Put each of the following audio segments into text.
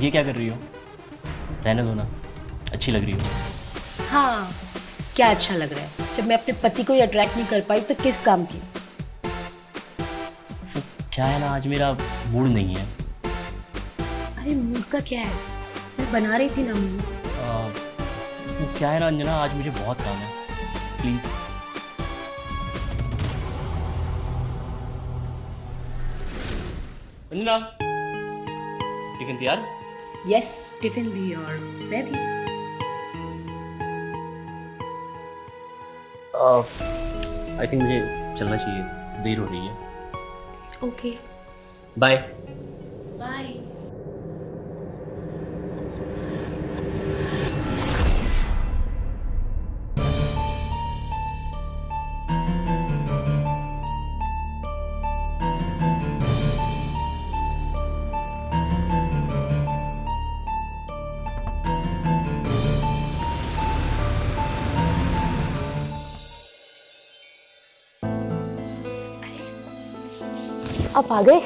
ये क्या कर रही हो? रहने दो ना, अच्छी लग रही हो। हाँ, क्या अच्छा लग रहा है? जब मैं अपने पति को ही अट्रैक्ट नहीं कर पाई तो किस काम की? फिर क्या है ना, आज मेरा मूड नहीं है। अरे मूड का क्या है? मैं बना रही थी ना मूड। तो क्या है ना अंजना, आज मुझे बहुत काम है, प्लीज़। अंजना, टिफिन तैयार? यस, टिफिन भी और मैं भी। आई थिंक मुझे चलना चाहिए, देर हो रही है। Okay, bye. बाय। आप आ गए?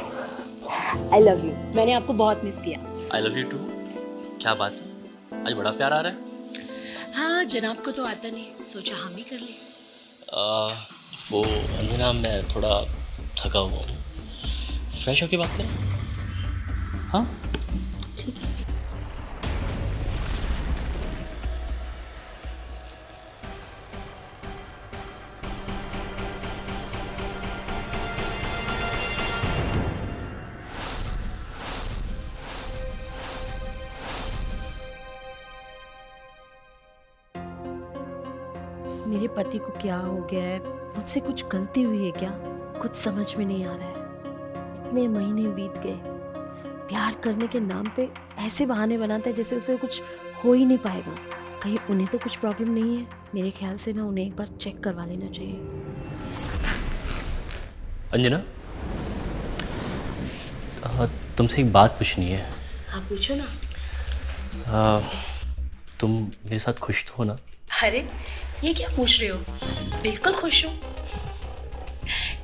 I love you. मैंने आपको बहुत मिस किया। I love you too. क्या बात है, आज बड़ा प्यार आ रहा है। हाँ, जनाब को तो आता नहीं, सोचा हम ही कर लें। वो अंजना, मैं थोड़ा थका हुआ हूँ, फ्रेश होके बात करें? हाँ, ठीक है। मेरे पति को क्या हो गया है? मुझसे कुछ गलती हुई है क्या? कुछ समझ में नहीं आ रहा है। इतने महीने बीत गए, प्यार करने के नाम पे ऐसे बहाने बनाता है जैसे उसे कुछ हो ही नहीं पाएगा। कहीं उन्हें तो कुछ प्रॉब्लम नहीं है? मेरे ख्याल से ना उन्हें एक बार चेक करवा लेना चाहिए। अंजना, तुमसे एक बात पूछनी है। हाँ, पूछो ना। तुम मेरे साथ खुश तो हो ना? अरे, ये क्या पूछ रहे हो? बिल्कुल खुश हूँ।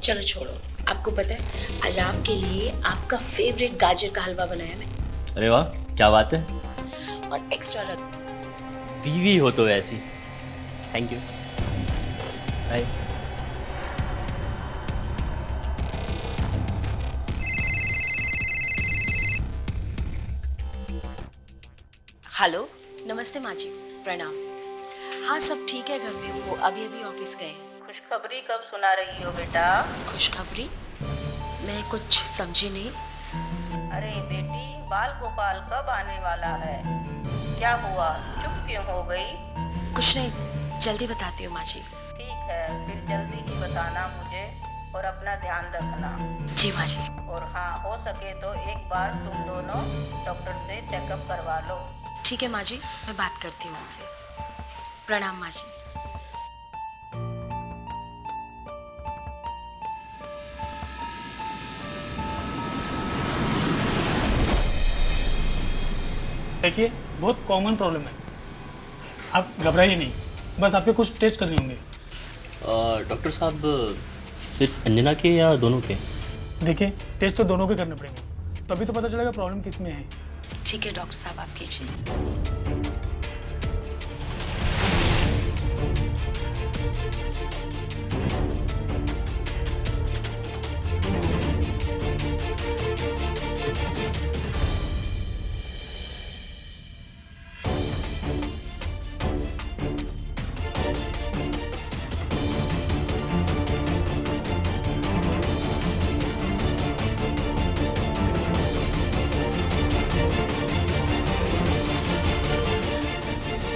चलो छोड़ो, आपको पता है आज आपके लिए आपका फेवरेट गाजर का हलवा बनाया मैं। अरे वाह, क्या बात है। और एक्स्ट्रा रख। बीवी हो तो ऐसी। Thank you. बाय। हेलो, नमस्ते माँ जी, प्रणाम। हाँ, सब ठीक है घर में, वो अभी अभी ऑफिस गए हैं। खुशखबरी कब सुना रही हो बेटा? खुशखबरी? मैं कुछ समझी नहीं। अरे बेटी, बाल गोपाल कब आने वाला है? क्या हुआ, चुप क्यों हो गई? कुछ नहीं, जल्दी बताती हूँ माँ जी। ठीक है, फिर जल्दी ही बताना मुझे और अपना ध्यान रखना। जी माँ जी। और हाँ, हो सके तो एक बार तुम दोनों डॉक्टर से चेकअप करवा लो। ठीक है माँ जी, मैं बात करती हूँ उनसे। प्रणाम माँ जी। देखिए, बहुत कॉमन प्रॉब्लम है, आप घबराइए नहीं, बस आपके कुछ टेस्ट करने होंगे। डॉक्टर साहब, सिर्फ अंजना के या दोनों के? देखिए, टेस्ट तो दोनों के करने पड़ेंगे, तभी तो पता चलेगा प्रॉब्लम किस में है। ठीक है डॉक्टर साहब, आप कीजिए।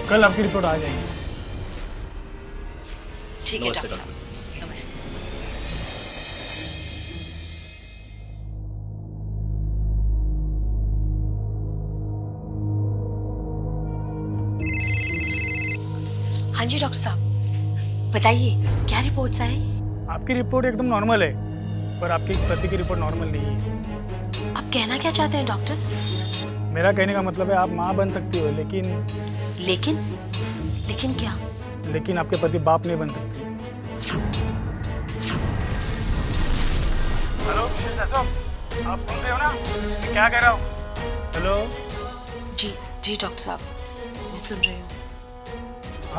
कल आपकी रिपोर्ट आ जाएगी। ठीक है नमस्ते डॉक्टर साहब, नमस्ते। हाँ जी डॉक्टर साहब, बताइए क्या रिपोर्ट्स आई? आपकी रिपोर्ट एकदम नॉर्मल है, पर आपके पति की रिपोर्ट नॉर्मल नहीं है। आप कहना क्या चाहते हैं डॉक्टर? मेरा कहने का मतलब है आप माँ बन सकती हो, लेकिन लेकिन? लेकिन क्या? लेकिन आपके पति बाप नहीं बन सकते। हेलो मिसेस अशोक, आप सुन रहे हो ना मैं क्या कह रहा हूँ? हेलो। जी जी डॉक्टर साहब, मैं सुन रही हूँ।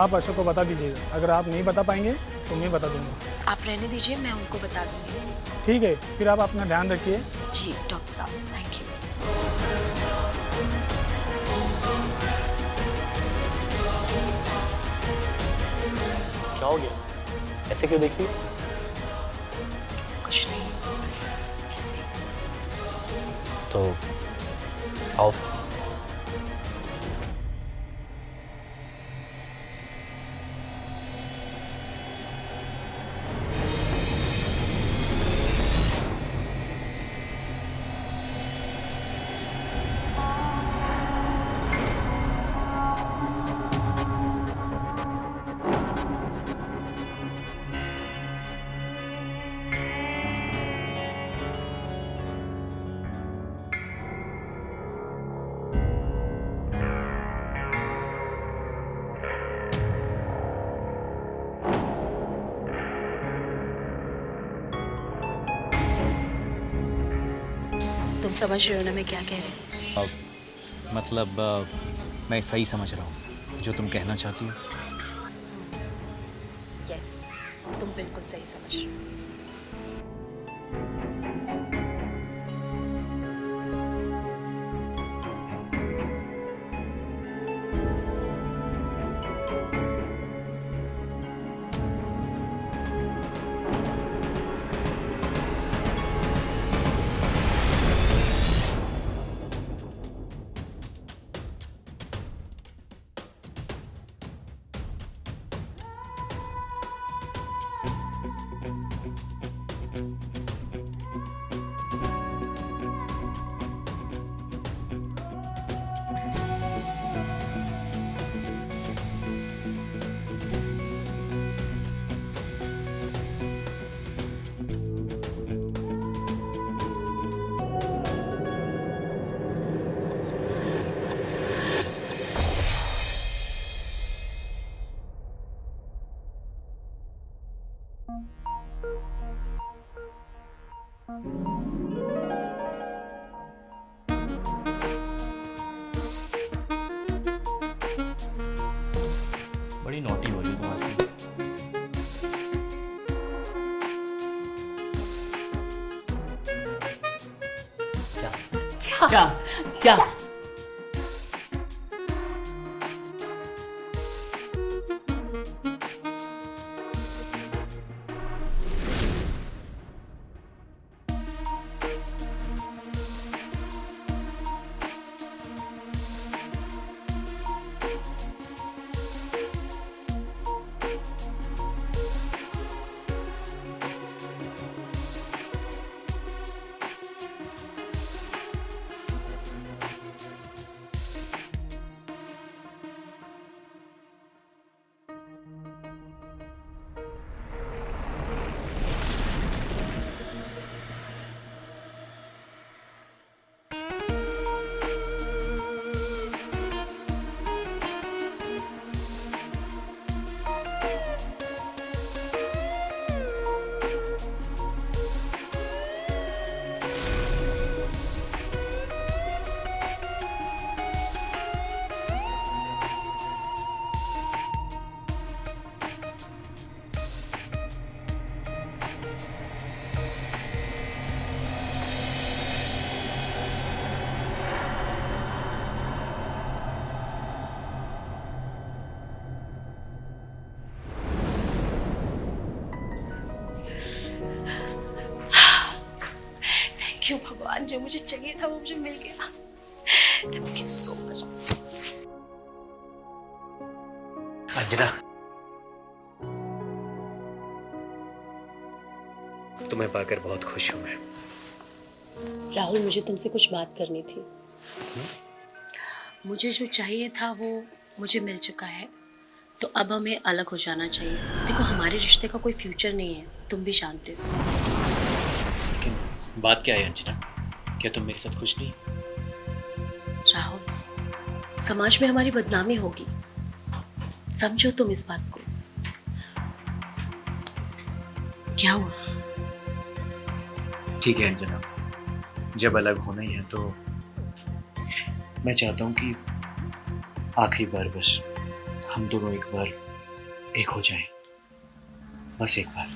आप अशोक को बता दीजिएगा, अगर आप नहीं बता पाएंगे तो मैं बता दूंगा। आप रहने दीजिए, मैं उनको बता दूंगी। ठीक है, फिर आप अपना ध्यान रखिए। जी डॉक्टर साहब, थैंक यू। क्या हो गया, ऐसे क्यों देख रही हो? कुछ नहीं, बस ऐसे। तो आओ। तुम समझ रहे हो ना मैं क्या कह रही हूँ? मतलब मैं सही समझ रहा हूँ जो तुम कहना चाहती हो। यस, तुम बिल्कुल सही समझ रहे हो। बड़ी नॉटी हो रही हो तुम आजकल। क्या क्या? थैंक यू भगवान, जो मुझे चाहिए था वो मुझे मिल गया। Thank you so much. Anjana, तुम्हें पाकर बहुत खुश हूं मैं। राहुल, मुझे तुमसे कुछ बात करनी थी। मुझे जो चाहिए था वो मुझे मिल चुका है, तो अब हमें अलग हो जाना चाहिए। देखो, हमारे रिश्ते का कोई फ्यूचर नहीं है, तुम भी जानते हो। लेकिन बात क्या है अंजना, क्या तुम मेरे साथ खुश नहीं? राहुल, समाज में हमारी बदनामी होगी, समझो तुम इस बात को। क्या हुआ? ठीक है अंजना, जब अलग होना ही है तो मैं चाहता हूँ कि आखिरी बार बस हम दोनों एक बार एक हो जाएं, बस एक बार।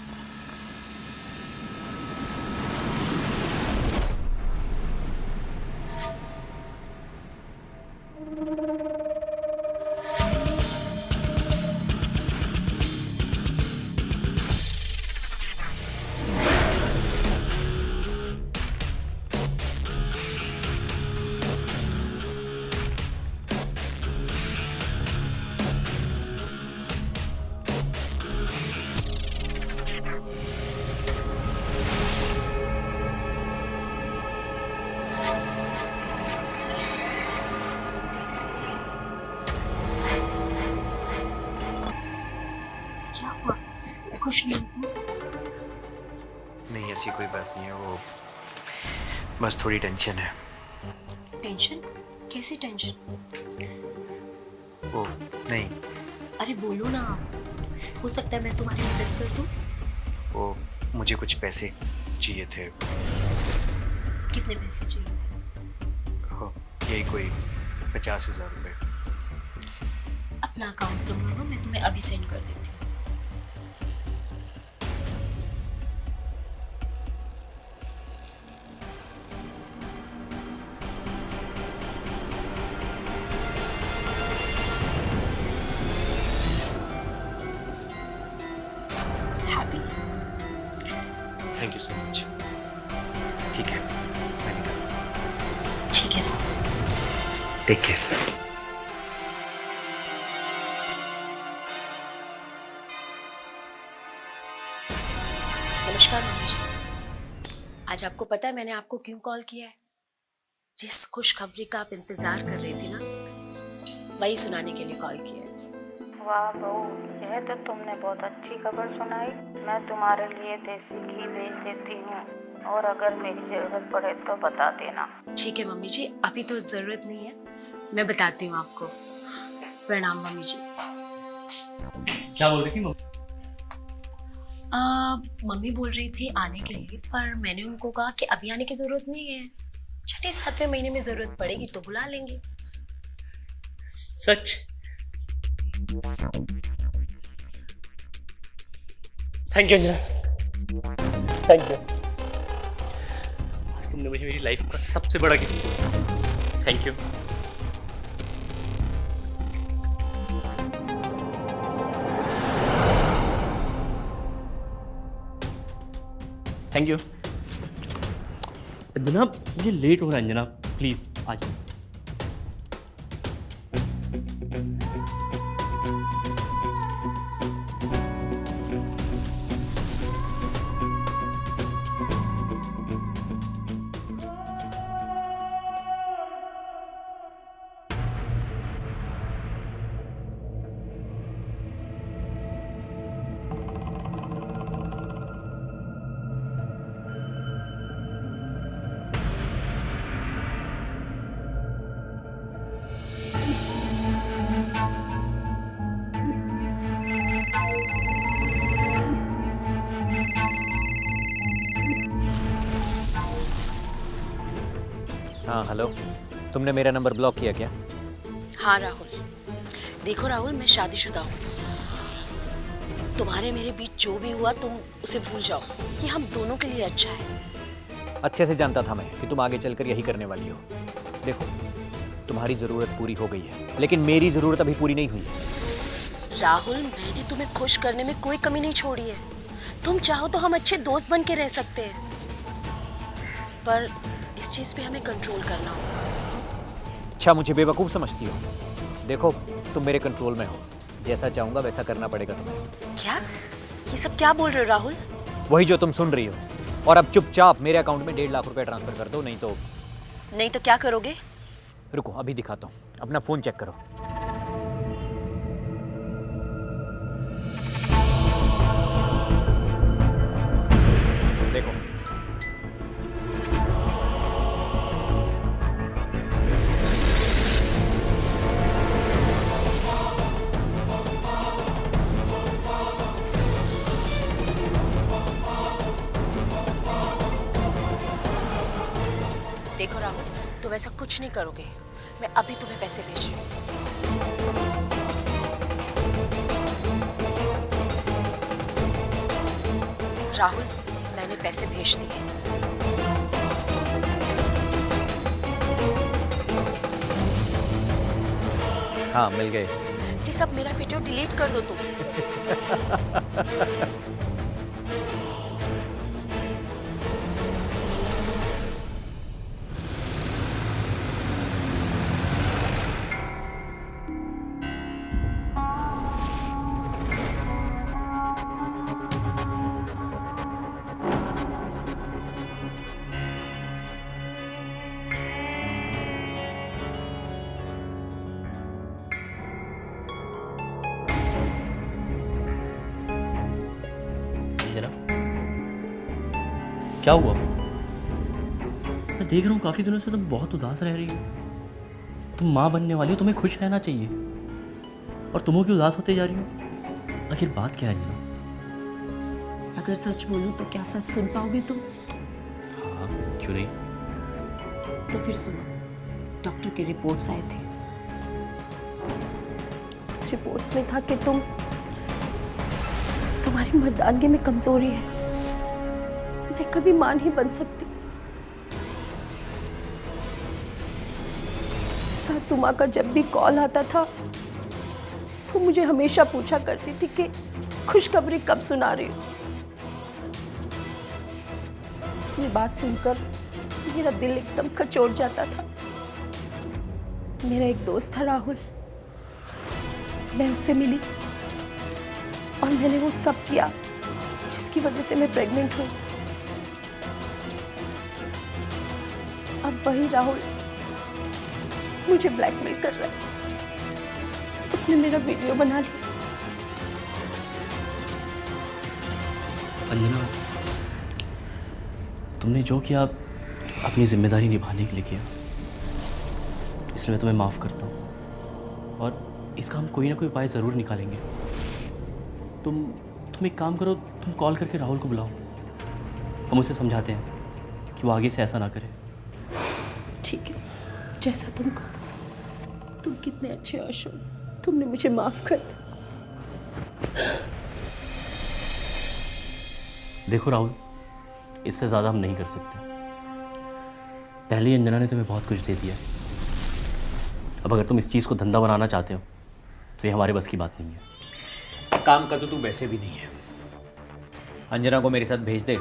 क्या हुआ? खुश नहीं तुम? नहीं, ऐसी कोई बात नहीं है, वो बस थोड़ी टेंशन है। टेंशन? कैसी टेंशन? वो नहीं, अरे बोलो ना, हो सकता है मैं तुम्हारी मदद कर दूं। वो मुझे कुछ पैसे चाहिए थे। कितने पैसे चाहिए? हो, यही कोई 50,000 रुपये। अपना अकाउंट नंबर दो, मैं तुम्हें अभी सेंड कर देती हूँ। Happy? Thank you so much. ठीक है, मैं निकलता हूँ। ठीक है राहुल। Take care. नमस्कार मम्मी जी। आज आपको पता है मैंने आपको क्यों कॉल किया है? जिस खुशखबरी का आप इंतजार कर रही थी ना, वही सुनाने के लिए कॉल किया है। वाह बहू, यह तो तुमने बहुत अच्छी खबर सुनाई। मैं तुम्हारे लिए देसी घी भेज देती हूँ, और अगर मेरी जरूरत पड़े तो बता देना। ठीक है मम्मी जी, अभी तो जरूरत नहीं है, मैं बताती हूँ आपको। प्रणाम मम्मी जी। क्या बोल रही थी मम्मी? मम्मी बोल रही थी आने के लिए, पर मैंने उनको कहा कि अभी आने की जरूरत नहीं है, 6-7वें महीने में जरूरत पड़ेगी तो बुला लेंगे। सच? Thank you Anjana, thank you. आज तुमने मुझे मेरी लाइफ का सबसे बड़ा गिफ्ट दिया। Thank you. Thank you Anjana, मुझे लेट हो रहा है अंजना, प्लीज आ जाओ। हाँ हेलो, तुमने मेरा नंबर ब्लॉक किया क्या? हाँ राहुल, देखो राहुल, मैं शादीशुदा हूँ। तुम्हारे मेरे बीच जो भी हुआ तुम उसे भूल जाओ, ये हम दोनों के लिए अच्छा है। अच्छे से जानता था मैं कि तुम आगे चलकर यही करने वाली हो। देखो, तुम्हारी ज़रूरत पूरी हो गई है, लेकिन मेरी ज़रूरत अभी पूरी नहीं हुई है। राहुल, मैंने तुम्हें खुश करने में कोई कमी नहीं छोड़ी है। तुम चाहो तो हम अच्छे दोस्त बन के रह सकते हैं, पर इस चीज़ पे हमें कंट्रोल करना होगा। अच्छा, मुझे बेवकूफ़ समझती हो? देखो, तुम मेरे कंट्रोल में हो, जैसा चाहूँगा वैसा करना पड़ेगा तुम्हें। क्या? ये सब क्या बोल रहे हो राहुल? वही जो तुम सुन रही हो। और अब चुपचाप मेरे अकाउंट में 1.5 लाख रुपए ट्रांसफ़र कर दो, नहीं तो क्या करोगे? रुको, अभी दिखाता हूँ। अपना फ़ोन चेक करो। देखो, देखो राहुल, तुम ऐसा कुछ नहीं करोगे। मैं अभी तुम्हें पैसे भेज रही हूँ। राहुल, मैंने पैसे भेज दिए। हाँ, मिल गए। प्लीज अब मेरा वीडियो डिलीट कर दो तुम। अंजना, क्या हुआ? मैं देख रहा हूँ काफ़ी दिनों से तुम बहुत उदास रह रही हो। तुम माँ बनने वाली हो, तुम्हें खुश रहना चाहिए, और तुम क्यों उदास होते जा रही हो? आखिर बात क्या है अंजना? अगर सच बोलूं तो क्या सच सुन पाओगे तुम? हाँ, क्यों नहीं? तो फिर सुनो, डॉक्टर के रिपोर्ट्स आए थे। उस रिपोर्ट्स में था कि तुम्हारी मर्दानगी में कमजोरी है। मैं कभी मां नहीं बन सकती। सासू माँ का जब भी कॉल आता था वो मुझे हमेशा पूछा करती थी कि खुशखबरी कब सुना रही हो। ये बात सुनकर मेरा दिल एकदम कचोट जाता था। मेरा एक दोस्त था राहुल, मैं उससे मिली और मैंने वो सब किया जिसकी वजह से मैं प्रेग्नेंट हुई। अब वही राहुल मुझे ब्लैकमेल कर रहा है। उसने मेरा वीडियो बना लिया। अंजना, तुमने जो किया अपनी जिम्मेदारी निभाने के लिए किया, इसलिए मैं तुम्हें माफ़ करता हूँ, और इसका हम कोई ना कोई उपाय ज़रूर निकालेंगे। तुम एक काम करो, तुम कॉल करके राहुल को बुलाओ, हम उसे समझाते हैं कि वो आगे से ऐसा ना करे। ठीक है, जैसा तुम कहो। तुम कितने अच्छे हो अशोक, तुमने मुझे माफ कर दिया। देखो राहुल, इससे ज़्यादा हम नहीं कर सकते। पहले ही अंजना ने तुम्हें बहुत कुछ दे दिया है। अब अगर तुम इस चीज़ को धंधा बनाना चाहते हो तो ये हमारे बस की बात नहीं है। काम का तो तू वैसे भी नहीं है। अंजना को मेरे साथ भेज दे,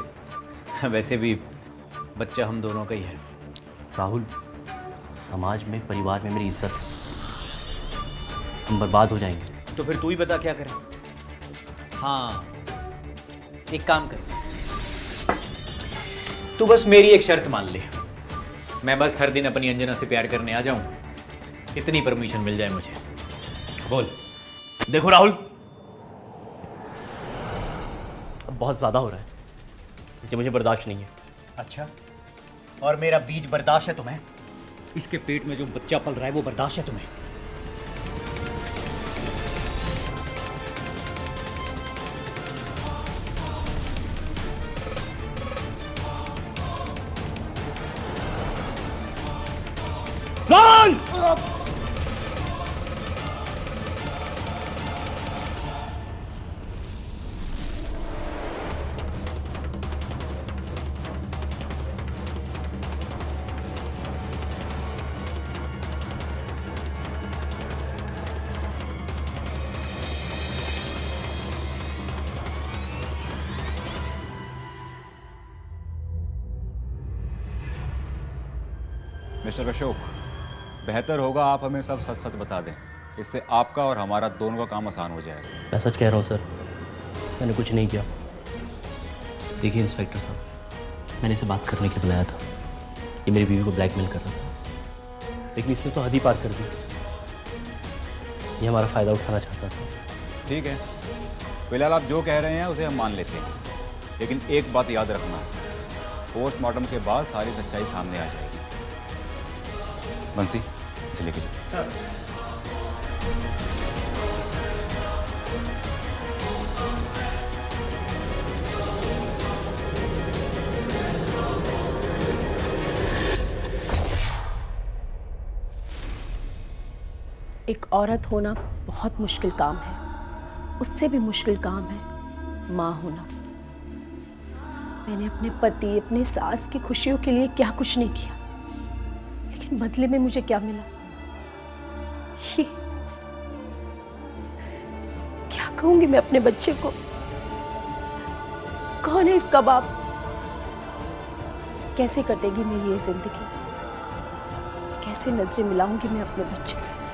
वैसे भी बच्चा हम दोनों का ही है। राहुल, समाज में, परिवार में मेरी इज्जत है, हम बर्बाद हो जाएंगे। तो फिर तू ही बता क्या करें। हाँ, एक काम कर, तू बस मेरी एक शर्त मान ले। मैं बस हर दिन अपनी अंजना से प्यार करने आ जाऊं, इतनी परमिशन मिल जाए मुझे। बोल। देखो राहुल, अब बहुत ज़्यादा हो रहा है, ये मुझे बर्दाश्त नहीं है। अच्छा, और मेरा बीज बर्दाश्त है तुम्हें? इसके पेट में जो बच्चा पल रहा है वो बर्दाश्त है तुम्हें? राहुल! मिस्टर अशोक, बेहतर होगा आप हमें सब सच सच बता दें। इससे आपका और हमारा दोनों का काम आसान हो जाएगा। मैं सच कह रहा हूँ सर, मैंने कुछ नहीं किया। देखिए इंस्पेक्टर साहब, मैंने इसे बात करने के लिए बुलाया था। ये मेरी बीवी को ब्लैकमेल कर रहा था, लेकिन इसने तो हद ही पार कर दी। ये हमारा फ़ायदा उठाना चाहता था। ठीक है, फिलहाल आप जो कह रहे हैं उसे हम मान लेते हैं, लेकिन एक बात याद रखना, पोस्टमार्टम के बाद सारी सच्चाई सामने आ जाएगी। बंसी, इसे लेके जाओ। एक औरत होना बहुत मुश्किल काम है, उससे भी मुश्किल काम है माँ होना। मैंने अपने पति, अपनी सास की खुशियों के लिए क्या कुछ नहीं किया, लेकिन बदले में मुझे क्या मिला? ये क्या कहूंगी मैं अपने बच्चे को? कौन है इसका बाप? कैसे कटेगी मेरी ये जिंदगी? कैसे नजरें मिलाऊंगी मैं अपने बच्चे से?